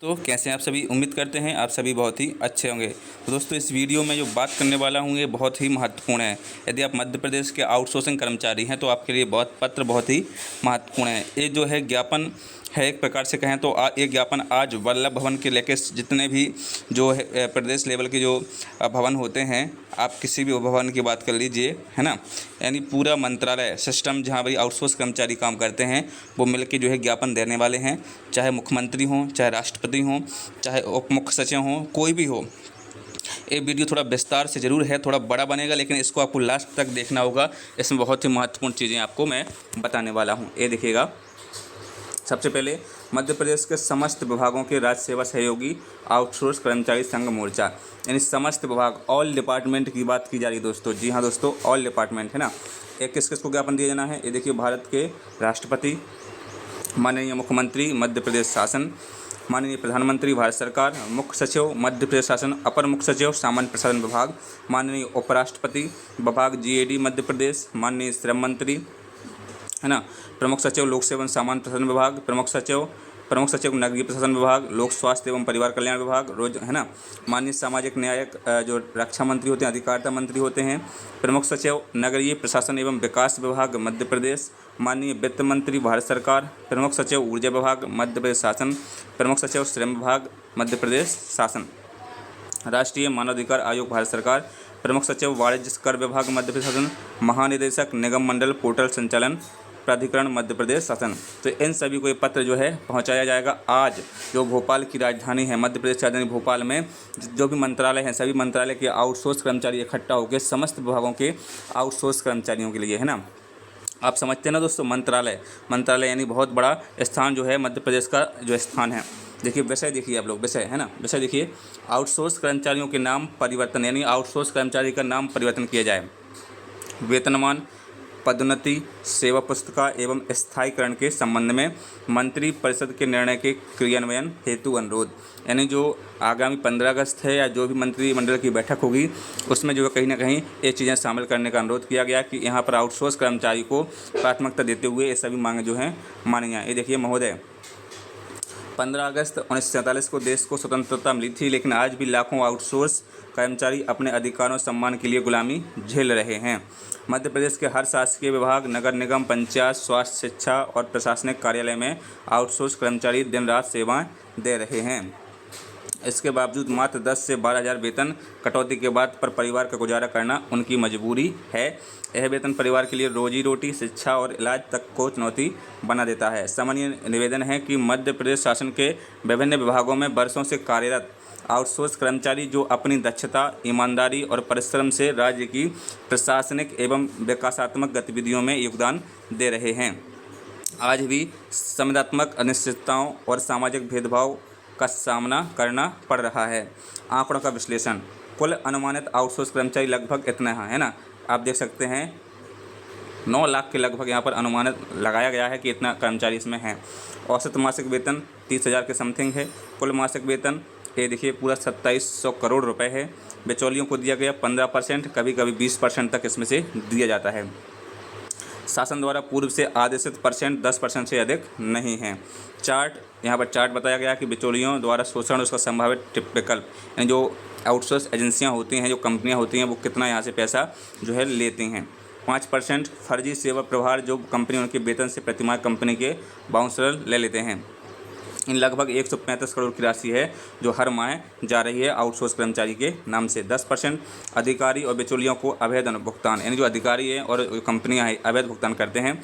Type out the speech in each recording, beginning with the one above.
तो कैसे हैं आप सभी। उम्मीद करते हैं आप सभी बहुत ही अच्छे होंगे। तो दोस्तों इस वीडियो में जो बात करने वाला हूँ ये बहुत ही महत्वपूर्ण है। यदि आप मध्य प्रदेश के आउटसोर्सिंग कर्मचारी हैं तो आपके लिए बहुत ही महत्वपूर्ण है। ये जो है ज्ञापन है, एक प्रकार से कहें तो ये ज्ञापन आज वल्लभ भवन के लेके जितने भी जो है प्रदेश लेवल के जो भवन होते हैं, आप किसी भी भवन की बात कर लीजिए, है ना, यानी पूरा मंत्रालय सिस्टम जहाँ भाई आउटसोर्स कर्मचारी काम करते हैं वो मिलके जो है ज्ञापन देने वाले हैं। चाहे मुख्यमंत्री हों, चाहे राष्ट्रपति हों, चाहे उप मुख्य सचिव हों, कोई भी हो। ये वीडियो थोड़ा विस्तार से ज़रूर है, थोड़ा बड़ा बनेगा, लेकिन इसको आपको लास्ट तक देखना होगा। इसमें बहुत ही महत्वपूर्ण चीज़ें आपको मैं बताने वाला हूँ। ये देखिएगा, सबसे पहले मध्य प्रदेश के समस्त विभागों के राज्य सेवा सहयोगी आउटसोर्स कर्मचारी संघ मोर्चा, यानी समस्त विभाग, ऑल डिपार्टमेंट की बात की जा रही है दोस्तों। जी हाँ दोस्तों, ऑल डिपार्टमेंट, है ना। एक किस किस को ज्ञापन दिया जाना है, ये देखिए, भारत के राष्ट्रपति, माननीय मुख्यमंत्री मध्य प्रदेश शासन, माननीय प्रधानमंत्री भारत सरकार, मुख्य सचिव मध्य प्रदेश शासन, अपर मुख्य सचिव सामान्य प्रशासन विभाग, माननीय उपराष्ट्रपति विभाग जीएडी मध्य प्रदेश, माननीय श्रम मंत्री, है ना, प्रमुख सचिव लोक सेवा सामान्य प्रशासन विभाग, प्रमुख सचिव नगरीय प्रशासन विभाग, लोक स्वास्थ्य एवं परिवार कल्याण विभाग, रोज, है ना, माननीय सामाजिक न्यायिक जो रक्षा मंत्री होते हैं, अधिकारिता मंत्री होते हैं, प्रमुख सचिव नगरीय प्रशासन एवं विकास विभाग मध्य प्रदेश, माननीय वित्त मंत्री भारत सरकार, प्रमुख सचिव ऊर्जा विभाग मध्य प्रदेश शासन, प्रमुख सचिव श्रम विभाग मध्य प्रदेश शासन, राष्ट्रीय मानवाधिकार आयोग भारत सरकार, प्रमुख सचिव वाणिज्य कर विभाग मध्य प्रदेश शासन, महानिदेशक निगम मंडल पोर्टल संचालन प्राधिकरण मध्य प्रदेश शासन। तो इन सभी को ये पत्र जो है पहुंचाया जाएगा। आज जो भोपाल की राजधानी है, मध्य प्रदेश की राजधानी भोपाल में जो भी मंत्रालय हैं, सभी मंत्रालय के आउटसोर्स कर्मचारी इकट्ठा होकर समस्त विभागों के आउटसोर्स कर्मचारियों के लिए, है ना। आप समझते हैं ना दोस्तों, मंत्रालय यानी बहुत बड़ा स्थान जो है मध्य प्रदेश का जो स्थान है। देखिए विषय, देखिए आप लोग, विषय, है ना, विषय देखिए, आउटसोर्स कर्मचारियों के नाम परिवर्तन, यानी आउटसोर्स कर्मचारी का नाम परिवर्तन किया जाए, वेतनमान, पदोन्नति, सेवा पुस्तिका एवं स्थायीकरण के संबंध में मंत्री परिषद के निर्णय के क्रियान्वयन हेतु अनुरोध। यानी जो आगामी 15 अगस्त है या जो भी मंत्रिमंडल की बैठक होगी उसमें जो कहीं ना कहीं ये चीज़ें शामिल करने का अनुरोध किया गया कि यहाँ पर आउटसोर्स कर्मचारी को प्राथमिकता देते हुए ये सभी मांगें जो हैं मानी जाएँ। ये देखिए महोदय, 15 अगस्त 1947 को देश को स्वतंत्रता मिली थी, लेकिन आज भी लाखों आउटसोर्स कर्मचारी अपने अधिकारों और सम्मान के लिए गुलामी झेल रहे हैं। मध्य प्रदेश के हर शासकीय विभाग, नगर निगम, पंचायत, स्वास्थ्य, शिक्षा और प्रशासनिक कार्यालय में आउटसोर्स कर्मचारी दिन रात सेवाएं दे रहे हैं। इसके बावजूद मात्र 10 से 12 हज़ार वेतन कटौती के बाद पर परिवार का गुजारा करना उनकी मजबूरी है। यह वेतन परिवार के लिए रोजी रोटी, शिक्षा और इलाज तक को चुनौती बना देता है। सामान्य निवेदन है कि मध्य प्रदेश शासन के विभिन्न विभागों में वर्षों से कार्यरत आउटसोर्स कर्मचारी जो अपनी दक्षता, ईमानदारी और परिश्रम से राज्य की प्रशासनिक एवं विकासात्मक गतिविधियों में योगदान दे रहे हैं, आज भी संविदात्मक अनिश्चितताओं और सामाजिक भेदभाव का सामना करना पड़ रहा है। आंकड़ों का विश्लेषण, कुल अनुमानित आउटसोर्स कर्मचारी लगभग इतना है ना, आप देख सकते हैं 9 लाख के लगभग यहाँ पर अनुमानित लगाया गया है कि इतना कर्मचारी इसमें हैं। औसत मासिक वेतन 30,000 के समथिंग है। कुल मासिक वेतन ये देखिए पूरा 2700 करोड़ रुपए है। बिचौलियों को दिया गया 15%, कभी कभी 20% तक इसमें से दिया जाता है। शासन द्वारा पूर्व से आदेशित परसेंट 10% से अधिक नहीं है। चार्ट, यहाँ पर चार्ट बताया गया कि बिचौलियों द्वारा शोषण उसका संभावित विकल्प, यानी जो आउटसोर्स एजेंसियाँ होती हैं, जो कंपनियाँ होती हैं, वो कितना यहाँ से पैसा जो है लेती हैं। 5% फर्जी सेवा प्रभार, जो कंपनी उनके वेतन से प्रतिमाह कंपनी के बाउंसर ले लेते हैं। इन लगभग 135 करोड़ की राशि है जो हर माह जा रही है आउटसोर्स कर्मचारी के नाम से। 10% अधिकारी और बिचौलियों को अवैध भुगतान, यानी जो अधिकारी हैं और कंपनियां हैं अवैध भुगतान करते हैं।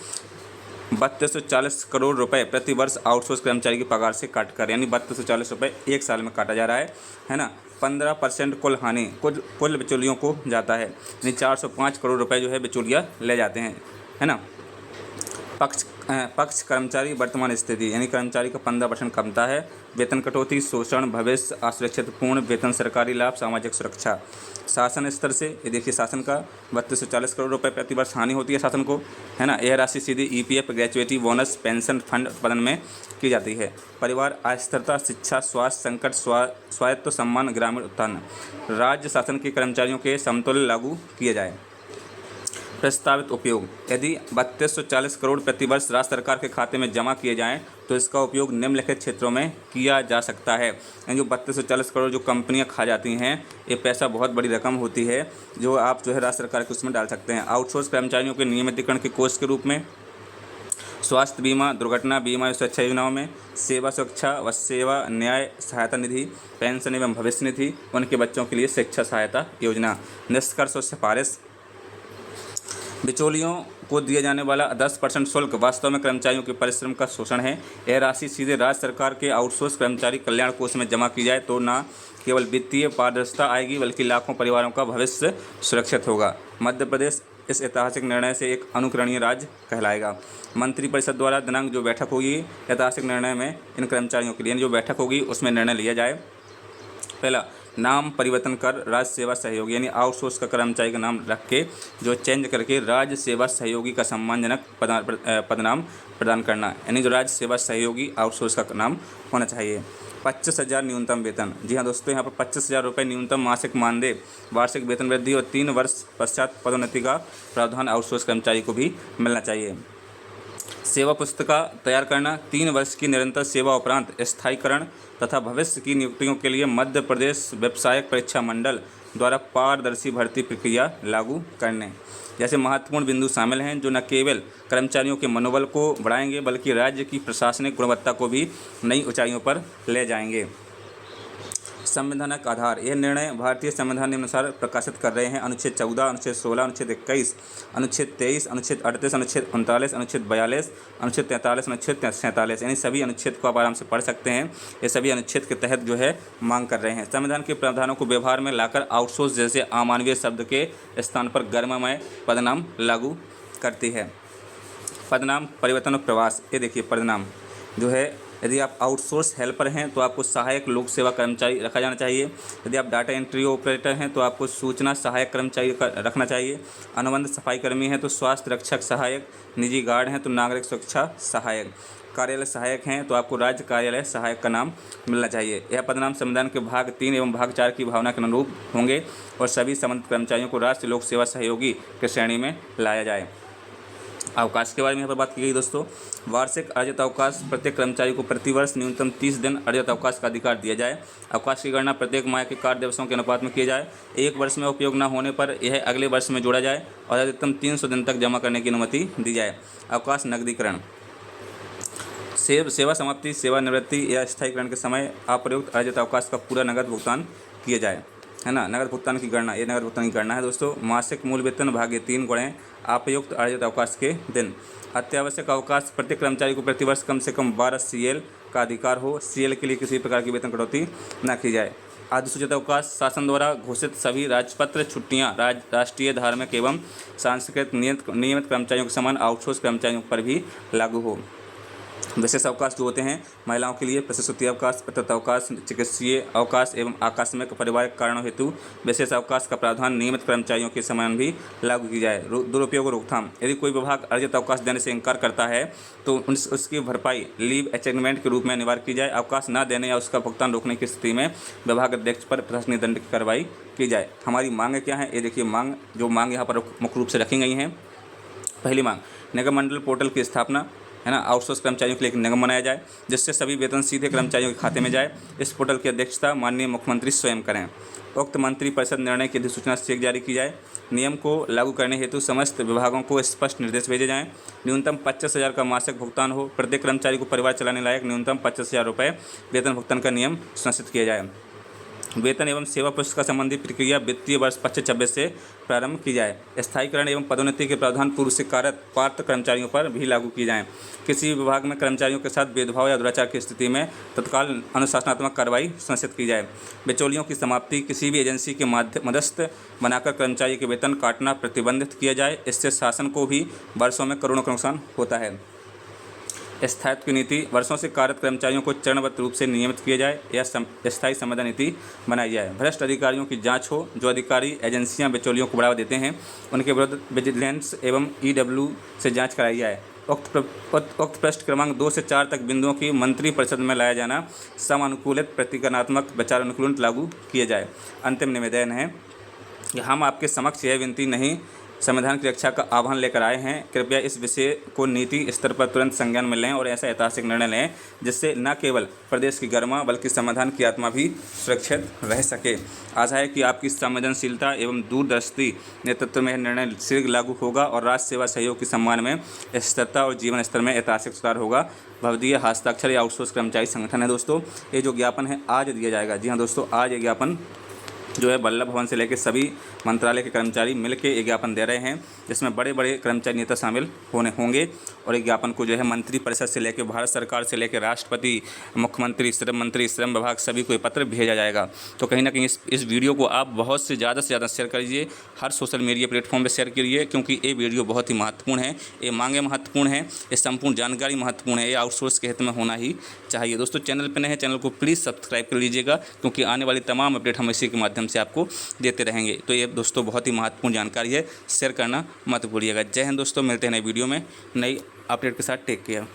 3240 करोड़ रुपए प्रति वर्ष आउटसोर्स कर्मचारी की पगार से काटकर, यानी 3240 रुपये एक साल में काटा जा रहा है ना। 15% कुल हानि कुल बिचौलियों को जाता है, यानी 405 करोड़ रुपये जो है बिचौलिया ले जाते हैं, है ना। पक्ष कर्मचारी वर्तमान स्थिति, यानी कर्मचारी का 15% कमता है। वेतन कटौती, शोषण, भविष्य असुरक्षित पूर्ण वेतन, सरकारी लाभ, सामाजिक सुरक्षा। शासन स्तर से ये देखिए, शासन का 3240 करोड़ रुपए प्रति वर्ष हानि होती है शासन को, है ना। यह राशि सीधी EPF, gratuity, bonus, pension fund उत्पादन में की जाती है। परिवार अस्थिरता, शिक्षा, स्वास्थ्य संकट, स्वायत्त सम्मान, ग्रामीण उत्थान। राज्य शासन के कर्मचारियों के समतुल्य लागू किए जाए। प्रस्तावित उपयोग। यदि 3240 करोड़ प्रतिवर्ष राज्य सरकार के खाते में जमा किए जाएं तो इसका उपयोग निम्नलिखित क्षेत्रों में किया जा सकता है। जो 3240 करोड़ जो कंपनियां खा जाती हैं, ये पैसा बहुत बड़ी रकम होती है जो आप जो है राज्य सरकार के उसमें डाल सकते हैं। आउटसोर्स कर्मचारियों के नियमितीकरण के कोष के रूप में, स्वास्थ्य बीमा, दुर्घटना बीमा सुरक्षा योजनाओं में, सेवा सुरक्षा व सेवा न्याय सहायता निधि, पेंशन एवं भविष्य निधि, उनके बच्चों के लिए शिक्षा सहायता योजना। निष्कर्ष और सिफारिश। बिचौलियों को दिया जाने वाला 10% शुल्क वास्तव में कर्मचारियों के परिश्रम का शोषण है। यह राशि सीधे राज्य सरकार के आउटसोर्स कर्मचारी कल्याण कोष में जमा की जाए तो न केवल वित्तीय पारदर्शिता आएगी बल्कि लाखों परिवारों का भविष्य सुरक्षित होगा। मध्य प्रदेश इस ऐतिहासिक निर्णय से एक अनुकरणीय राज्य कहलाएगा। मंत्रिपरिषद द्वारा दिनांक जो बैठक होगी ऐतिहासिक निर्णय में इन कर्मचारियों के लिए जो बैठक होगी उसमें निर्णय लिया जाए। पहला, नाम परिवर्तन कर राज्य सेवा सहयोगी, यानी आउटसोर्स का कर्मचारी का नाम रख के जो चेंज करके राज्य सेवा सहयोगी का सम्मानजनक पदनाम प्रदान करना, यानी जो राज्य सेवा सहयोगी आउटसोर्स का नाम होना चाहिए। 25,000 न्यूनतम वेतन। जी हाँ दोस्तों, यहाँ पर 25,000 रुपये न्यूनतम मासिक मानदेय, वार्षिक वेतन वृद्धि और 3 वर्ष पश्चात पदोन्नति का प्रावधान आउटसोर्स कर्मचारी को भी मिलना चाहिए। सेवा पुस्तिका तैयार करना, 3 वर्ष की निरंतर सेवा उपरांत स्थायीकरण तथा भविष्य की नियुक्तियों के लिए मध्य प्रदेश व्यावसायिक परीक्षा मंडल द्वारा पारदर्शी भर्ती प्रक्रिया लागू करने जैसे महत्वपूर्ण बिंदु शामिल हैं जो न केवल कर्मचारियों के मनोबल को बढ़ाएंगे बल्कि राज्य की प्रशासनिक गुणवत्ता को भी नई ऊंचाइयों पर ले जाएंगे। संवैधानिक आधार। यह निर्णय भारतीय संविधान निम्नानुसार प्रकाशित कर रहे हैं। अनुच्छेद 14, अनुच्छेद 16, अनुच्छेद 21, अनुच्छेद 23, अनुच्छेद 38, अनुच्छेद 39, अनुच्छेद 42, अनुच्छेद 43, अनुच्छेद 47, यानी सभी अनुच्छेद को आप आराम से पढ़ सकते हैं। ये सभी अनुच्छेद के तहत जो है मांग कर रहे हैं। संविधान के प्रावधानों को व्यवहार में लाकर आउटसोर्स जैसे अमानवीय शब्द के स्थान पर गर्ममय पदनाम लागू करती है। पदनाम परिवर्तन और प्रवास। ये देखिए पदनाम जो है, यदि आप आउटसोर्स हेल्पर हैं तो आपको सहायक लोक सेवा कर्मचारी रखा जाना चाहिए। यदि आप डाटा एंट्री ऑपरेटर हैं तो आपको सूचना सहायक कर्मचारी रखना चाहिए। अनुबंध सफाई कर्मी हैं तो स्वास्थ्य रक्षक सहायक, निजी गार्ड हैं तो नागरिक सुरक्षा सहायक, कार्यालय सहायक हैं तो आपको राज्य कार्यालय सहायक का नाम मिलना चाहिए। यह पदनाम संविधान के भाग 3 एवं भाग 4 की भावना के अनुरूप होंगे और सभी संबंधित कर्मचारियों को राष्ट्रीय लोक सेवा सहयोगी की श्रेणी में लाया जाए। अवकाश के बारे में यहाँ पर बात की गई दोस्तों। वार्षिक अर्जित अवकाश। प्रत्येक कर्मचारी को प्रतिवर्ष न्यूनतम 30 दिन अर्जित अवकाश का अधिकार दिया जाए। अवकाश की गणना प्रत्येक माह के कार्य दिवसों के अनुपात में किया जाए। एक वर्ष में उपयोग न होने पर यह अगले वर्ष में जोड़ा जाए और अधिकतम 300 दिन तक जमा करने की अनुमति दी जाए। अवकाश नकदीकरण। सेवा समाप्ति, सेवानिवृत्ति या स्थायीकरण के समय अप्रयुक्त अर्जित अवकाश का पूरा नकद भुगतान किया जाए, है ना। नगद भुगतान की गणना, ये नगद भुगतान की गणना है दोस्तों। मासिक मूल वेतन भागे 3 गुणे अप्रयुक्त अर्जित अवकाश के दिन। अत्यावश्यक अवकाश। प्रत्येक कर्मचारी को प्रतिवर्ष कम से कम 12 CL का अधिकार हो। CL के लिए किसी प्रकार की वेतन कटौती न की जाए। अधिसूचित अवकाश। शासन द्वारा घोषित सभी राजपत्र छुट्टियां राष्ट्रीय, धार्मिक एवं सांस्कृतिक नियमित कर्मचारियों के समान आउटसोर्स कर्मचारियों पर भी लागू हो। विशेष अवकाश जो होते हैं महिलाओं के लिए, प्रसूति अवकाश, पितृत्व अवकाश, चिकित्सीय अवकाश एवं आकस्मिक पारिवारिक कारणों हेतु विशेष अवकाश का प्रावधान नियमित कर्मचारियों के समान भी लागू की जाए। दुरुपयोग और रोकथाम। यदि कोई विभाग अर्जित अवकाश देने से इनकार करता है तो उसकी भरपाई लीव अचेंजमेंट के रूप में अनिवार्य की जाए। अवकाश न देने या उसका भुगतान रोकने की स्थिति में विभाग अध्यक्ष पर प्रशासनिक दंड की कार्रवाई की जाए। हमारी मांग क्या है, ये देखिए मांग यहाँ पर मुख्य रूप से रखी गई हैं। पहली मांग, निगम मंडल पोर्टल की स्थापना, है ना। आउटसोर्स कर्मचारियों के लिए एक निगम बनाया जाए जिससे सभी वेतन सीधे कर्मचारियों के खाते में जाए। इस पोर्टल की अध्यक्षता माननीय मुख्यमंत्री स्वयं करें। उक्त मंत्रिपरिषद निर्णय की अधिसूचना चेक जारी की जाए। नियम को लागू करने हेतु समस्त विभागों को स्पष्ट निर्देश भेजे जाएं। न्यूनतम 25,000 का मासिक भुगतान हो। प्रत्येक कर्मचारी को परिवार चलाने लायक न्यूनतम 25,000 रुपये वेतन भुगतान का नियम सुनिश्चित किया जाए। वेतन एवं सेवा पुस्तिका संबंधी प्रक्रिया वित्तीय वर्ष 25-26 से प्रारंभ की जाए। स्थायीकरण एवं पदोन्नति के प्रावधान पूर्व से कार्यरत पात्र कर्मचारियों पर भी लागू किए जाएं। किसी विभाग में कर्मचारियों के साथ भेदभाव या दुराचार की स्थिति में तत्काल अनुशासनात्मक कार्रवाई सुनिश्चित की जाए। बिचौलियों की समाप्ति। किसी भी एजेंसी के मध्यस्थ बनाकर कर्मचारी के वेतन काटना प्रतिबंधित किया जाए। इससे शासन को भी वर्षों में करोड़ों का नुकसान होता है। स्थायित्व की नीति। वर्षों से कार्यरत कर्मचारियों को चरणबद्ध रूप से नियमित किया जाए या स्थायी संविदा नीति बनाई जाए। भ्रष्ट अधिकारियों की जांच हो। जो अधिकारी एजेंसियां बिचौलियों को बढ़ावा देते हैं उनके विरुद्ध विजिलेंस एवं EW से जांच कराई जाए। उक्त पृष्ठ क्रमांक 2 से 4 तक बिंदुओं की मंत्रिपरिषद में लाया जाना। समानुकूलित प्रतिगमनात्मक विचार अनुकूलन लागू किए जाए। अंतिम निवेदन है कि हम आपके समक्ष यह विनती नहीं संविधान की रक्षा का आह्वान लेकर आए हैं। कृपया इस विषय को नीति स्तर पर तुरंत संज्ञान में लें और ऐसा ऐतिहासिक निर्णय लें जिससे न केवल प्रदेश की गरिमा बल्कि संविधान की आत्मा भी सुरक्षित रह सके। आशा है कि आपकी संवेदनशीलता एवं दूरदर्शी नेतृत्व में यह निर्णय शीघ्र लागू होगा और राष्ट्र सेवा सहयोग के सम्मान में स्थिरता और जीवन स्तर में ऐतिहासिक सुधार होगा। भवदीय हस्ताक्षर या आउटसोर्स कर्मचारी संगठन है दोस्तों। ये जो ज्ञापन है आज दिया जाएगा। जी हाँ दोस्तों, आज ये ज्ञापन जो है वल्लभ भवन से लेकर सभी मंत्रालय के कर्मचारी मिलकर एक ज्ञापन दे रहे हैं जिसमें बड़े बड़े कर्मचारी नेता शामिल होंगे और एक ज्ञापन को जो है मंत्री परिषद से लेकर भारत सरकार से लेकर राष्ट्रपति, मुख्यमंत्री, श्रम मंत्री, श्रम विभाग सभी को पत्र भेजा जाएगा। तो कहीं ना कहीं इस वीडियो को आप बहुत से ज़्यादा शेयर करिए, हर सोशल मीडिया प्लेटफॉर्म पर शेयर करिए क्योंकि ये वीडियो बहुत ही महत्वपूर्ण है, ये मांगे महत्वपूर्ण है, ये संपूर्ण जानकारी महत्वपूर्ण है, ये आउटसोर्स के हित में होना ही चाहिए। दोस्तों चैनल पर नए हैं, चैनल को प्लीज़ सब्सक्राइब कर लीजिएगा क्योंकि आने वाली तमाम अपडेट हम इसी के माध्यम से आपको देते रहेंगे। तो ये दोस्तों बहुत ही महत्वपूर्ण जानकारी है, शेयर करना मत भूलिएगा। जय हिंद दोस्तों, मिलते हैं नई वीडियो में नई अपडेट के साथ। Take care.